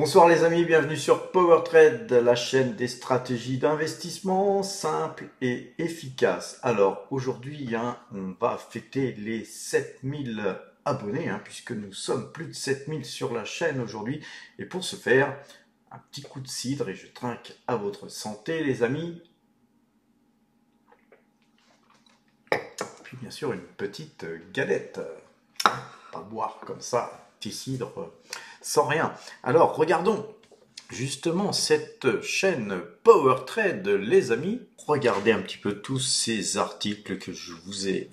Bonsoir les amis, bienvenue sur PowerTrade, la chaîne des stratégies d'investissement simples et efficaces. Alors aujourd'hui, on va fêter les 7000 abonnés, puisque nous sommes plus de 7000 sur la chaîne aujourd'hui. Et pour ce faire, un petit coup de cidre et je trinque à votre santé les amis. Puis bien sûr une petite galette, pas boire comme ça, petit cidre sans rien. Alors regardons justement cette chaîne PowerTrade, les amis. Regardez un petit peu tous ces articles que je vous ai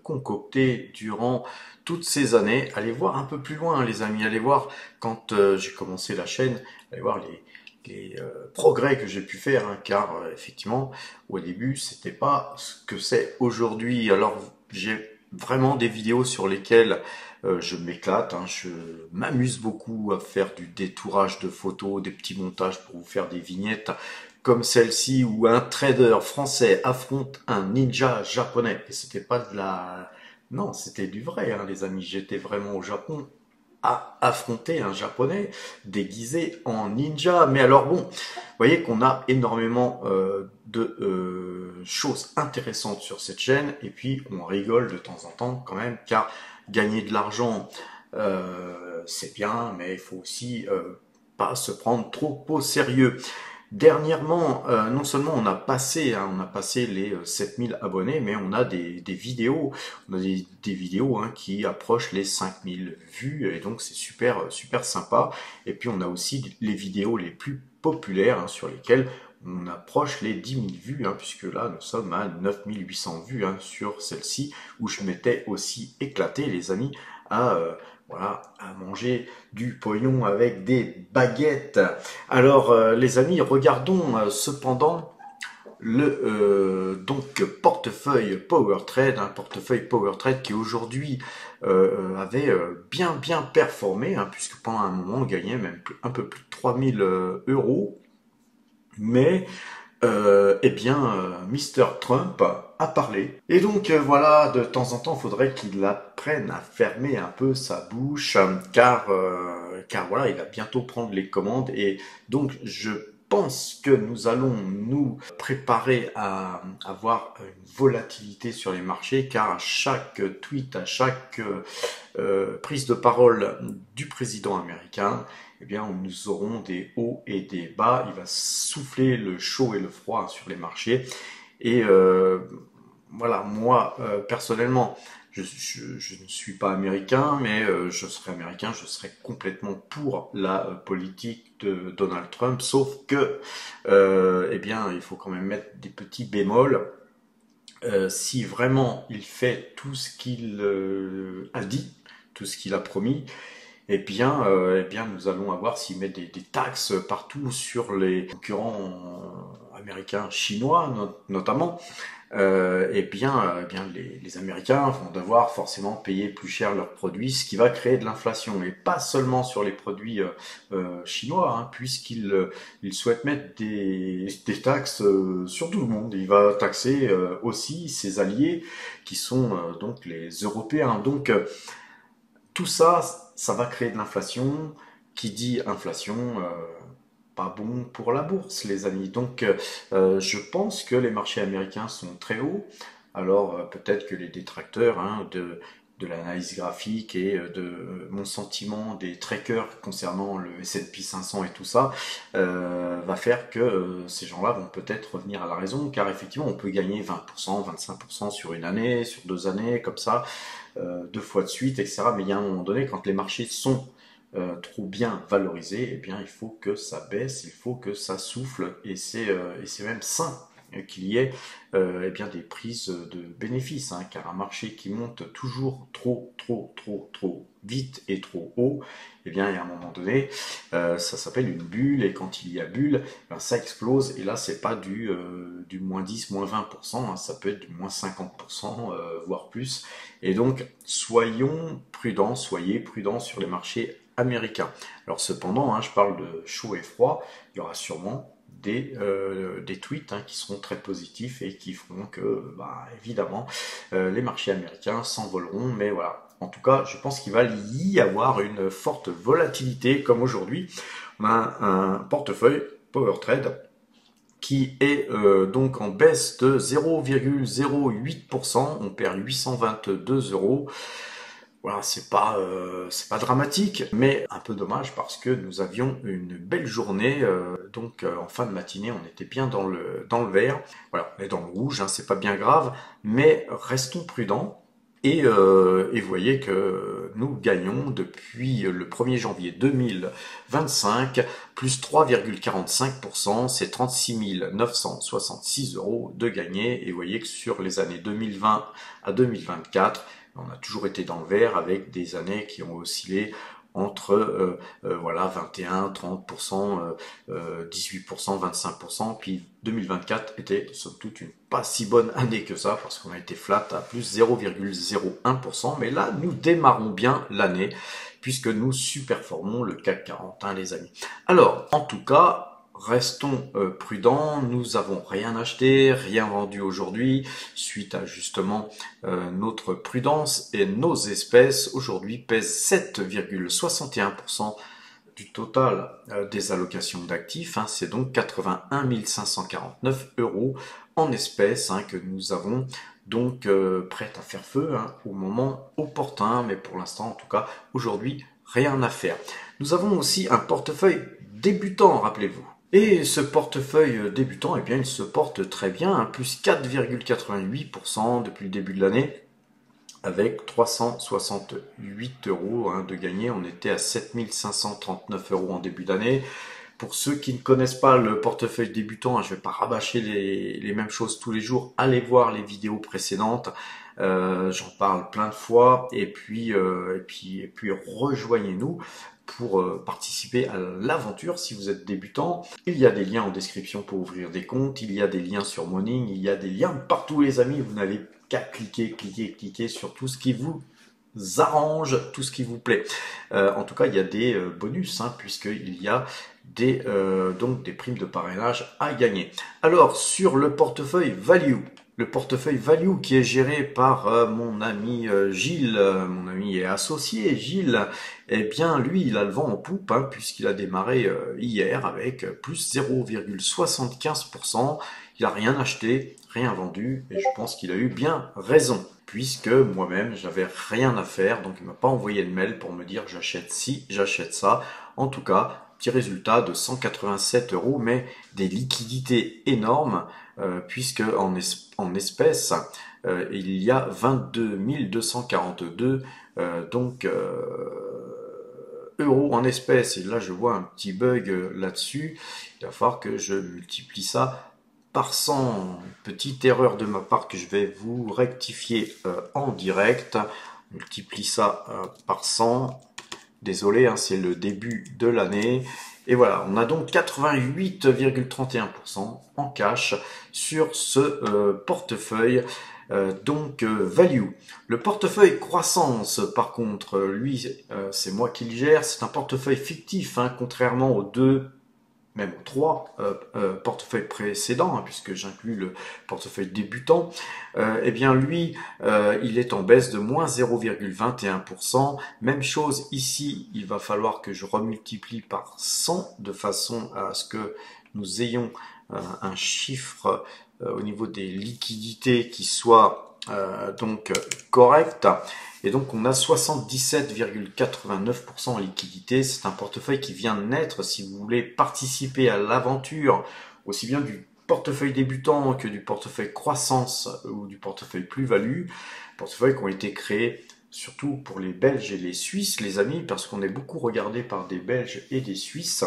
concoctés durant toutes ces années. Allez voir un peu plus loin, les amis. Allez voir quand j'ai commencé la chaîne. Allez voir les progrès que j'ai pu faire, car effectivement, au début, c'était pas ce que c'est aujourd'hui. Alors, j'ai vraiment des vidéos sur lesquelles je m'éclate, je m'amuse beaucoup à faire du détourage de photos, des petits montages pour vous faire des vignettes comme celle-ci où un trader français affronte un ninja japonais. Et c'était pas de la... Non, c'était du vrai, les amis. J'étais vraiment au Japon à affronter un japonais déguisé en ninja. Mais alors bon, vous voyez qu'on a énormément de choses intéressantes sur cette chaîne. Et puis on rigole de temps en temps quand même, car gagner de l'argent, c'est bien, mais il faut aussi pas se prendre trop au sérieux. Dernièrement, non seulement on a passé les 7000 abonnés, mais on a des vidéos, on a des vidéos qui approchent les 5000 vues, et donc c'est super sympa. Et puis on a aussi les vidéos les plus populaires sur lesquelles on approche les 10 000 vues, puisque là nous sommes à 9800 vues sur celle-ci, où je m'étais aussi éclaté, les amis, à à manger du pognon avec des baguettes. Alors, les amis, regardons cependant le portefeuille PowerTrade, un portefeuille PowerTrade qui aujourd'hui avait bien performé, puisque pendant un moment on gagnait même un peu plus de 3000 euros. Mais Mr. Trump a parlé. Et donc voilà, de temps en temps, il faudrait qu'il apprenne à fermer un peu sa bouche, car voilà, il va bientôt prendre les commandes. Et donc je pense que nous allons nous préparer à avoir une volatilité sur les marchés, car à chaque tweet, à chaque prise de parole du président américain, eh bien, nous aurons des hauts et des bas. Il va souffler le chaud et le froid sur les marchés. Et voilà, moi, personnellement, je ne suis pas américain, mais je serais américain, je serais complètement pour la politique de Donald Trump, sauf que, il faut quand même mettre des petits bémols. Si vraiment il fait tout ce qu'il a dit, tout ce qu'il a promis, nous allons avoir, s'il met des taxes partout sur les concurrents américains, chinois notamment, les Américains vont devoir forcément payer plus cher leurs produits, ce qui va créer de l'inflation. Et pas seulement sur les produits chinois, puisqu'il souhaite mettre des taxes sur tout le monde. Il va taxer aussi ses alliés, qui sont donc les Européens. Donc, tout ça, ça va créer de l'inflation. Qui dit inflation, pas bon pour la bourse, les amis. Donc, je pense que les marchés américains sont très hauts. Alors, peut-être que les détracteurs de l'analyse graphique et de mon sentiment des trackers concernant le S&P 500 et tout ça, va faire que ces gens-là vont peut-être revenir à la raison, car effectivement, on peut gagner 20%, 25% sur une année, sur 2 années, comme ça, 2 fois de suite, etc. Mais il y a un moment donné, quand les marchés sont trop bien valorisés, eh bien, il faut que ça baisse, il faut que ça souffle, et c'est même sain qu'il y ait des prises de bénéfices, car un marché qui monte toujours trop vite et trop haut, eh bien, il y a un moment donné, ça s'appelle une bulle, et quand il y a bulle, ça explose, et là, c'est pas du moins 10, moins 20%, ça peut être du moins 50%, voire plus. Et donc, soyez prudents sur les marchés américains. Alors cependant, je parle de chaud et froid, il y aura sûrement des tweets qui seront très positifs et qui feront que, évidemment, les marchés américains s'envoleront. Mais voilà, En tout cas, je pense qu'il va y avoir une forte volatilité comme aujourd'hui. On a un portefeuille PowerTrade qui est donc en baisse de 0,08%. On perd 822 euros. Voilà, c'est pas dramatique, mais un peu dommage parce que nous avions une belle journée. Donc en fin de matinée, on était bien dans le vert. Voilà, on est dans le rouge, hein, c'est pas bien grave, mais restons prudents. Et vous voyez que nous gagnons depuis le 1er janvier 2025, plus 3,45%, c'est 36 966 euros de gagné. Et vous voyez que sur les années 2020 à 2024, on a toujours été dans le vert avec des années qui ont oscillé entre voilà 21, 30%, 18%, 25%, puis 2024 était somme toute une pas si bonne année que ça parce qu'on a été flat à plus 0,01%, mais là nous démarrons bien l'année puisque nous surperformons le CAC 40, hein, les amis. Alors en tout cas, restons prudents, nous avons rien acheté, rien vendu aujourd'hui, suite à justement notre prudence, et nos espèces aujourd'hui pèsent 7,61% du total des allocations d'actifs, hein, c'est donc 81 549 euros en espèces, hein, que nous avons donc prêtes à faire feu, hein, au moment opportun, mais pour l'instant en tout cas aujourd'hui rien à faire. Nous avons aussi un portefeuille débutant, rappelez-vous. Et ce portefeuille débutant, eh bien, il se porte très bien, hein, plus 4,88% depuis le début de l'année, avec 368 euros hein, de gagné. On était à 7539 euros en début d'année. Pour ceux qui ne connaissent pas le portefeuille débutant, hein, je ne vais pas rabâcher les mêmes choses tous les jours. Allez voir les vidéos précédentes. J'en parle plein de fois. Et puis rejoignez-nous pour participer à l'aventure si vous êtes débutant. Il y a des liens en description pour ouvrir des comptes, il y a des liens sur Morning, il y a des liens partout les amis, vous n'avez qu'à cliquer sur tout ce qui vous arrange, tout ce qui vous plaît. En tout cas, il y a des bonus, hein, puisqu'il y a donc des primes de parrainage à gagner. Alors, sur le portefeuille Value, le portefeuille Value qui est géré par mon ami Gilles, mon ami et associé Gilles, eh bien lui il a le vent en poupe, hein, puisqu'il a démarré hier avec plus 0,75%. Il n'a rien acheté, rien vendu, et je pense qu'il a eu bien raison, puisque moi-même j'avais rien à faire, donc il m'a pas envoyé de mail pour me dire j'achète ci, j'achète ça. En tout cas, petit résultat de 187 euros, mais des liquidités énormes, puisque en espèces, il y a 22 242 euros en espèces. Et là, je vois un petit bug là-dessus. Il va falloir que je multiplie ça par 100. Petite erreur de ma part que je vais vous rectifier en direct. On multiplie ça par 100. Désolé, hein, c'est le début de l'année. Et voilà, on a donc 88,31% en cash sur ce portefeuille Value. Le portefeuille croissance, par contre, lui, c'est moi qui le gère. C'est un portefeuille fictif, hein, contrairement aux deux, même aux trois portefeuilles précédents, hein, puisque j'inclus le portefeuille débutant. Eh bien lui, il est en baisse de moins 0,21%. Même chose ici, il va falloir que je remultiplie par 100 de façon à ce que nous ayons un chiffre au niveau des liquidités qui soit donc correct. Et donc on a 77,89% en liquidité. C'est un portefeuille qui vient de naître. Si vous voulez participer à l'aventure, aussi bien du portefeuille débutant que du portefeuille croissance ou du portefeuille plus-value, portefeuilles qui ont été créés surtout pour les Belges et les Suisses, les amis, parce qu'on est beaucoup regardé par des Belges et des Suisses,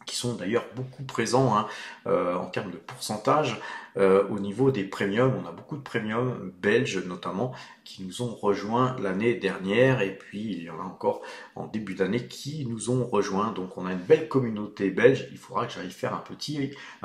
qui sont d'ailleurs beaucoup présents, hein, en termes de pourcentage. Au niveau des premiums, on a beaucoup de premiums belges notamment qui nous ont rejoints l'année dernière, et puis il y en a encore en début d'année qui nous ont rejoints. Donc on a une belle communauté belge. Il faudra que j'aille faire un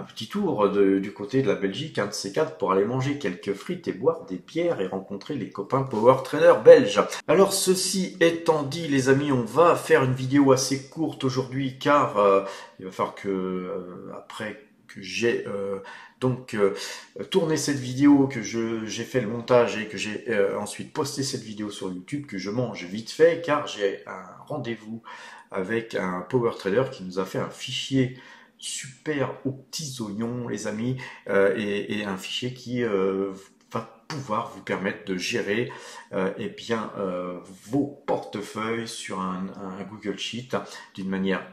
petit tour du côté de la Belgique, un de ces quatre, pour aller manger quelques frites et boire des bières et rencontrer les copains power traders belges. Alors ceci étant dit les amis, on va faire une vidéo assez courte aujourd'hui car il va falloir que après que j'ai donc tourné cette vidéo, que j'ai fait le montage et que j'ai ensuite posté cette vidéo sur YouTube, que je mange vite fait car j'ai un rendez-vous avec un power trader qui nous a fait un fichier super aux petits oignons, les amis, et un fichier qui va pouvoir vous permettre de gérer eh bien, vos portefeuilles sur un Google Sheet d'une manière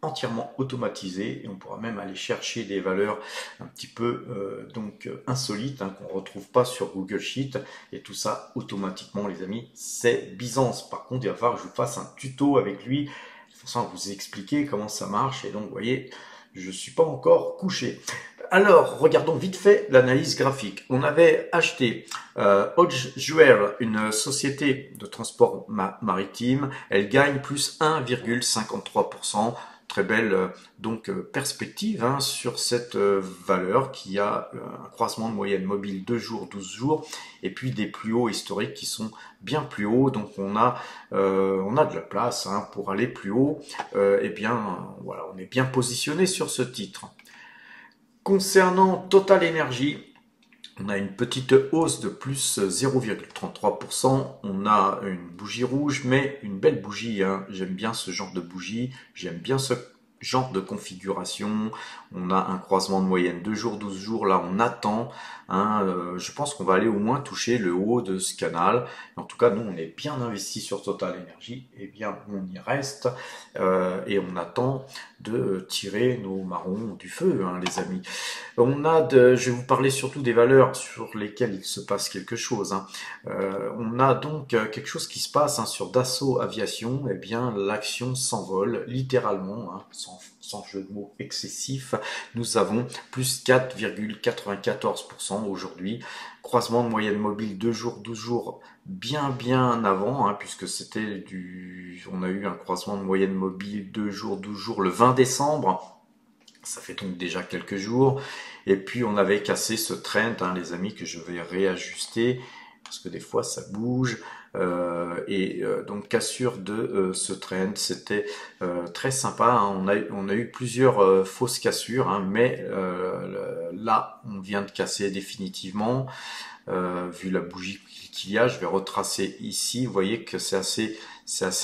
entièrement automatisée, et on pourra même aller chercher des valeurs un petit peu insolites qu'on ne retrouve pas sur Google Sheet, et tout ça automatiquement, les amis. C'est Byzance. Par contre, il va falloir que je vous fasse un tuto avec lui de façon à vous expliquer comment ça marche, et donc vous voyez, je ne suis pas encore couché. Alors, regardons vite fait l'analyse graphique. On avait acheté Hodge Jewel, une société de transport maritime. Elle gagne plus 1,53%. Très belle perspective sur cette valeur qui a un croisement de moyenne mobile 2 jours, 12 jours, et puis des plus hauts historiques qui sont bien plus hauts. Donc on a de la place pour aller plus haut. Eh bien, voilà, on est bien positionné sur ce titre. Concernant Total Energy, on a une petite hausse de plus 0,33%. On a une bougie rouge, mais une belle bougie. J'aime bien ce genre de bougie. J'aime bien ce genre de configuration. On a un croisement de moyenne 2 jours, 12 jours. Là, on attend. Je pense qu'on va aller au moins toucher le haut de ce canal. En tout cas, nous, on est bien investi sur Total Energy. Eh bien, on y reste et on attend de tirer nos marrons du feu, les amis. Je vais vous parler surtout des valeurs sur lesquelles il se passe quelque chose. On a donc quelque chose qui se passe sur Dassault Aviation. Eh bien, l'action s'envole littéralement, sans jeu de mots excessif. Nous avons plus 4,94% aujourd'hui. Croisement de moyenne mobile 2 jours, 12 jours, bien avant, puisque on a eu un croisement de moyenne mobile 2 jours, 12 jours le 20 décembre. Ça fait donc déjà quelques jours. Et puis on avait cassé ce trend, les amis, que je vais réajuster parce que des fois ça bouge. Donc cassure de ce trend, c'était très sympa. On a eu plusieurs fausses cassures, mais là on vient de casser définitivement. Vu la bougie qu'il y a, je vais retracer ici. Vous voyez que c'est assez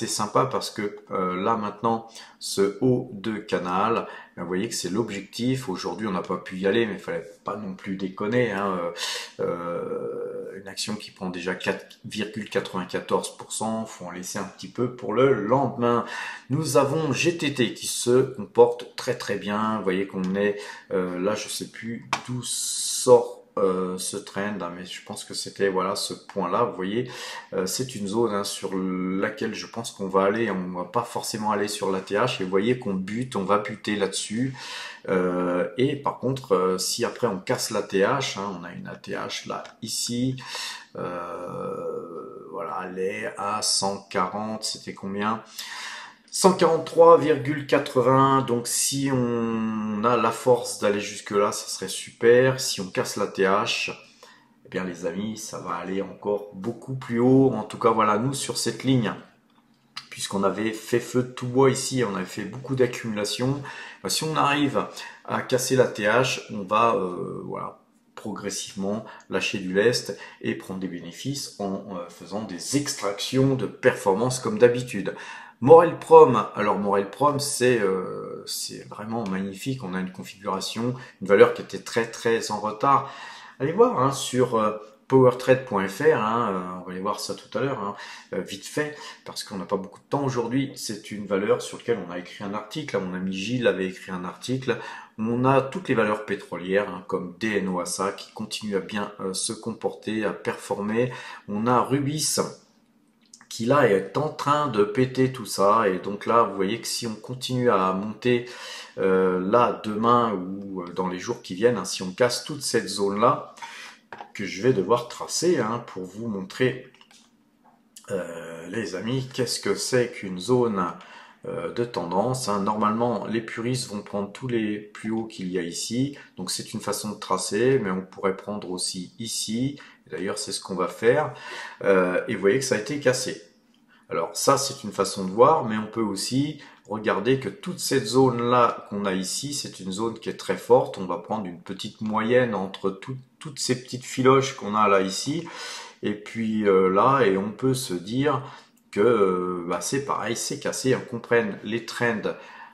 sympa parce que là maintenant, ce haut de canal, vous voyez que c'est l'objectif. Aujourd'hui, on n'a pas pu y aller, mais il fallait pas non plus déconner. Une action qui prend déjà 4,94%, faut en laisser un petit peu pour le lendemain. Nous avons GTT qui se comporte très bien. Vous voyez qu'on est là, je sais plus d'où sort ce trend, mais je pense que c'était ce point là. Vous voyez, c'est une zone sur laquelle je pense qu'on va aller. On va pas forcément aller sur l'ATH, et vous voyez qu'on on va buter là-dessus. Et par contre, si après on casse l'ATH, on a une ATH là ici, voilà, elle est à 140, c'était combien? 143,80. Donc si on a la force d'aller jusque là, ça serait super. Si on casse la TH, eh bien les amis, ça va aller encore beaucoup plus haut. En tout cas, voilà, nous sur cette ligne, puisqu'on avait fait feu de tout bois ici, on avait fait beaucoup d'accumulation. Si on arrive à casser la TH, on va progressivement lâcher du lest et prendre des bénéfices en faisant des extractions de performance comme d'habitude. Morel Prom, alors Morel Prom c'est vraiment magnifique. On a une configuration, une valeur qui était très en retard. Allez voir sur powertrade.fr, on va aller voir ça tout à l'heure, vite fait, parce qu'on n'a pas beaucoup de temps aujourd'hui. C'est une valeur sur laquelle on a écrit un article. Mon ami Gilles avait écrit un article. On a toutes les valeurs pétrolières, comme DNOASA, qui continuent à bien se comporter, à performer. On a Rubis, qui là est en train de péter tout ça, et donc là vous voyez que si on continue à monter là demain ou dans les jours qui viennent, si on casse toute cette zone là que je vais devoir tracer pour vous montrer les amis, qu'est-ce que c'est qu'une zone de tendance. Normalement les puristes vont prendre tous les plus hauts qu'il y a ici, donc c'est une façon de tracer, mais on pourrait prendre aussi ici. D'ailleurs c'est ce qu'on va faire, et vous voyez que ça a été cassé. Alors ça, c'est une façon de voir, mais on peut aussi regarder que toute cette zone-là qu'on a ici, c'est une zone qui est très forte. On va prendre une petite moyenne entre toutes ces petites filoches qu'on a là ici, et puis là, et on peut se dire que bah, c'est pareil, c'est cassé. On comprenne les trends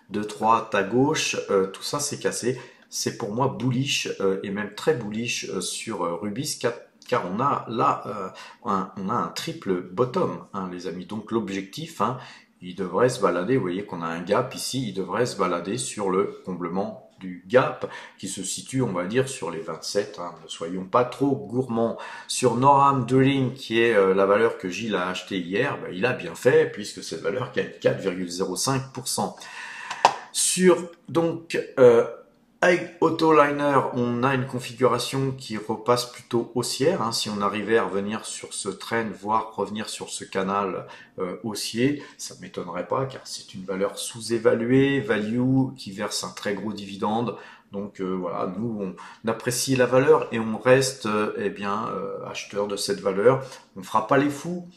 de droite à gauche, tout ça c'est cassé. C'est pour moi bullish et même très bullish sur Rubis car on a là on a un triple bottom, hein, les amis. Donc l'objectif, hein, il devrait se balader, vous voyez qu'on a un gap ici, il devrait se balader sur le comblement du gap qui se situe, on va dire, sur les 27. Hein. Ne soyons pas trop gourmands. Sur Norham Drilling, qui est la valeur que Gilles a acheté hier, ben, il a bien fait puisque cette valeur gagne 4,05%. Sur donc avec Autoliner, on a une configuration qui repasse plutôt haussière. Hein. Si on arrivait à revenir sur ce trend, voire revenir sur ce canal haussier, ça ne m'étonnerait pas car c'est une valeur sous-évaluée, value, qui verse un très gros dividende. Donc voilà, nous on apprécie la valeur et on reste acheteur de cette valeur. On ne fera pas les fous,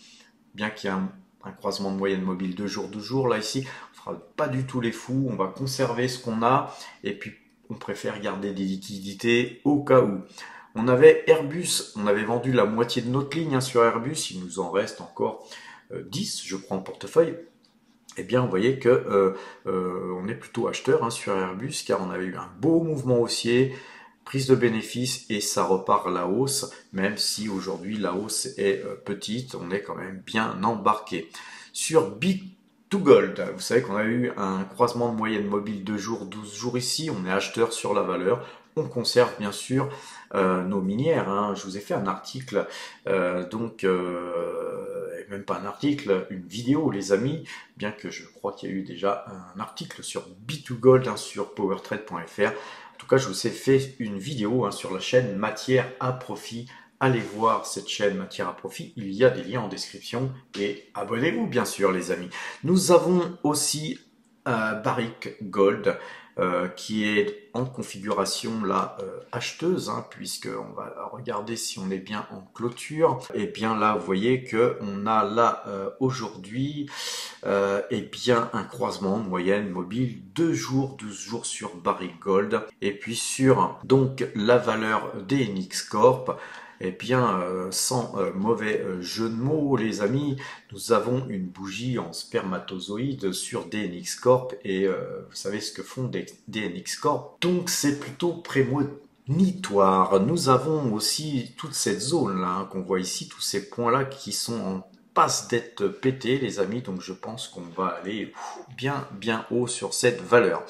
bien qu'il y ait un croisement de moyenne mobile 2 jours, 12 jours là ici. On ne fera pas du tout les fous, on va conserver ce qu'on a et puis on préfère garder des liquidités au cas où. On avait Airbus, on avait vendu la moitié de notre ligne sur Airbus, il nous en reste encore 10, je crois, en portefeuille. Eh bien, vous voyez que on est plutôt acheteur sur Airbus, car on avait eu un beau mouvement haussier, prise de bénéfices, et ça repart à la hausse, même si aujourd'hui la hausse est petite, on est quand même bien embarqué. Sur Bit2Gold, vous savez qu'on a eu un croisement de moyenne mobile 2 jours, 12 jours ici, on est acheteur sur la valeur, on conserve bien sûr nos minières. Hein. Je vous ai fait un article, même pas un article, une vidéo les amis, bien que je crois qu'il y a eu déjà un article sur Bit2Gold sur powertrade.fr. En tout cas, je vous ai fait une vidéo sur la chaîne Matière à Profit. Allez voir cette chaîne Matière à Profit, il y a des liens en description et abonnez-vous bien sûr les amis. Nous avons aussi Barrick Gold qui est en configuration là acheteuse, hein, puisque on va regarder si on est bien en clôture. Et bien là, vous voyez que on a là aujourd'hui un croisement de moyenne mobile 2 jours, 12 jours sur Barrick Gold. Et puis sur donc la valeur DNX Corp, sans mauvais jeu de mots, les amis, nous avons une bougie en spermatozoïde sur DNX Corp et vous savez ce que font DNX Corp. Donc c'est plutôt prémonitoire. Nous avons aussi toute cette zone-là qu'on voit ici, tous ces points-là qui sont en passe d'être pétés, les amis. Donc je pense qu'on va aller bien haut sur cette valeur.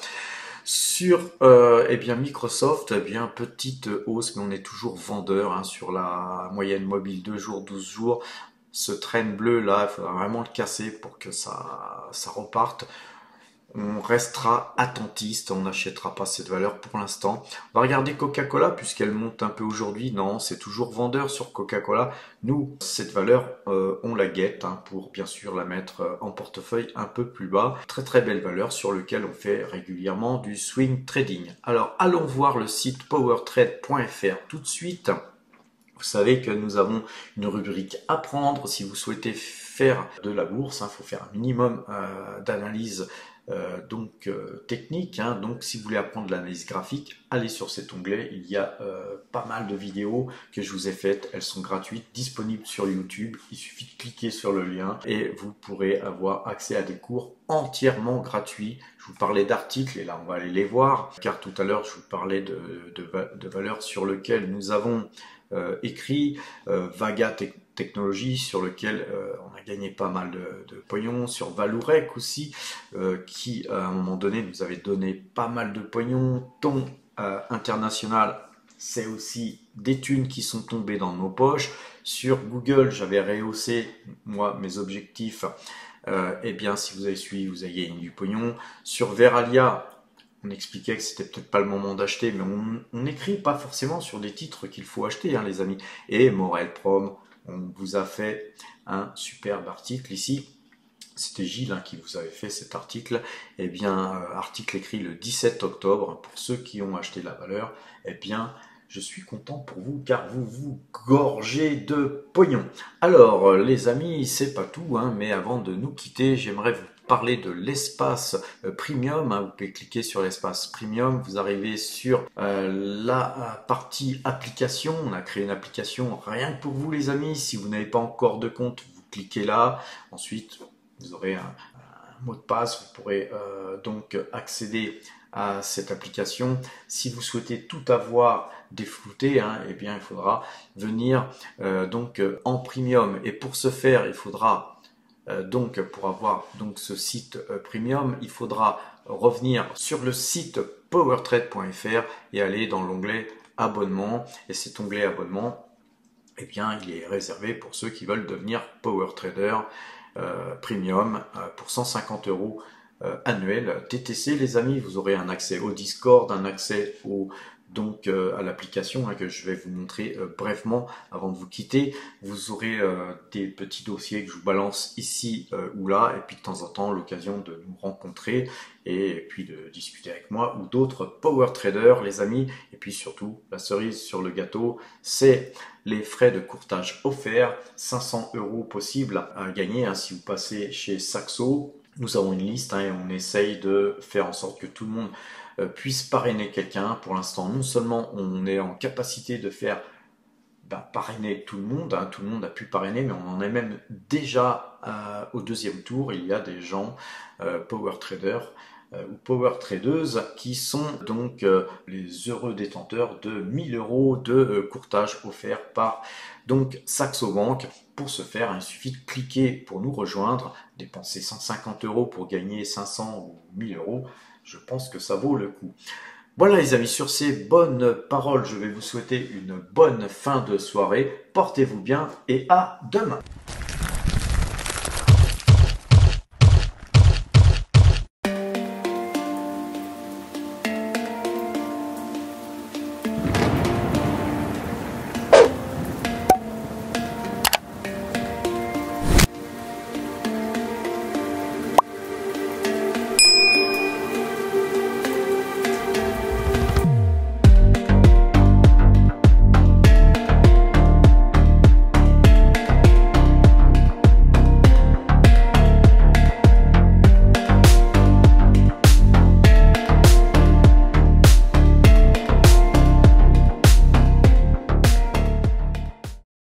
Sur Microsoft, petite hausse, mais on est toujours vendeur sur la moyenne mobile 2 jours, 12 jours. Ce train bleu là, il faudra vraiment le casser pour que ça reparte. On restera attentiste, on n'achètera pas cette valeur pour l'instant. On va regarder Coca-Cola puisqu'elle monte un peu aujourd'hui. Non, c'est toujours vendeur sur Coca-Cola. Nous, cette valeur, on la guette pour bien sûr la mettre en portefeuille un peu plus bas. Très très belle valeur sur lequel on fait régulièrement du swing trading. Alors allons voir le site powertrade.fr tout de suite. Vous savez que nous avons une rubrique apprendre. Si vous souhaitez faire de la bourse, il faut faire un minimum d'analyse technique. Donc si vous voulez apprendre l'analyse graphique, allez sur cet onglet. Il y a pas mal de vidéos que je vous ai faites. Elles sont gratuites, disponibles sur YouTube. Il suffit de cliquer sur le lien et vous pourrez avoir accès à des cours entièrement gratuits. Je vous parlais d'articles et là on va aller les voir. Car tout à l'heure je vous parlais de valeurs sur lesquelles nous avons écrit Vaga Technologies sur lequel on a gagné pas mal de pognon, sur Vallourec aussi qui à un moment donné nous avait donné pas mal de pognon. Ton international, c'est aussi des thunes qui sont tombées dans nos poches. Sur Google, j'avais rehaussé moi mes objectifs. Si vous avez suivi, vous avez gagné du pognon. Sur Veralia, on expliquait que c'était peut-être pas le moment d'acheter, mais on n'écrit pas forcément sur des titres qu'il faut acheter, les amis. Et Morel Prom, on vous a fait un superbe article ici. C'était Gilles qui vous avait fait cet article. Article écrit le 17 octobre. Pour ceux qui ont acheté la valeur, je suis content pour vous car vous vous gorgez de pognon. Alors les amis, c'est pas tout, hein, mais avant de nous quitter, j'aimerais vous parler de l'espace premium. Hein. Vous pouvez cliquer sur l'espace premium, vous arrivez sur la partie application. On a créé une application rien que pour vous les amis. Si vous n'avez pas encore de compte, vous cliquez là. Ensuite, vous aurez un mot de passe. Vous pourrez donc accéder à cette application. Si vous souhaitez tout avoir déflouté, hein, eh bien il faudra venir donc en premium. Et pour ce faire, il faudra donc pour avoir donc ce site premium, il faudra revenir sur le site powertrade.fr et aller dans l'onglet abonnement. Et cet onglet abonnement, eh bien, il est réservé pour ceux qui veulent devenir Power Trader Premium pour 150 € annuel TTC. Les amis, vous aurez un accès au Discord, un accès donc à l'application que je vais vous montrer brièvement avant de vous quitter. Vous aurez des petits dossiers que je vous balance ici ou là, et puis de temps en temps l'occasion de nous rencontrer et puis de discuter avec moi ou d'autres power traders les amis. Et puis surtout la cerise sur le gâteau, c'est les frais de courtage offerts, 500 € possibles à gagner hein, si vous passez chez Saxo. Nous avons une liste et on essaye de faire en sorte que tout le monde puisse parrainer quelqu'un. Pour l'instant, non seulement on est en capacité de faire parrainer tout le monde a pu parrainer, mais on en est même déjà au deuxième tour. Il y a des gens, power traders ou power tradeuses, qui sont donc les heureux détenteurs de 1000 € de courtage offert par donc Saxo Bank. Pour ce faire, il suffit de cliquer pour nous rejoindre, dépenser 150 € pour gagner 500 ou 1000 €. Je pense que ça vaut le coup. Voilà les amis, sur ces bonnes paroles, je vais vous souhaiter une bonne fin de soirée. Portez-vous bien et à demain.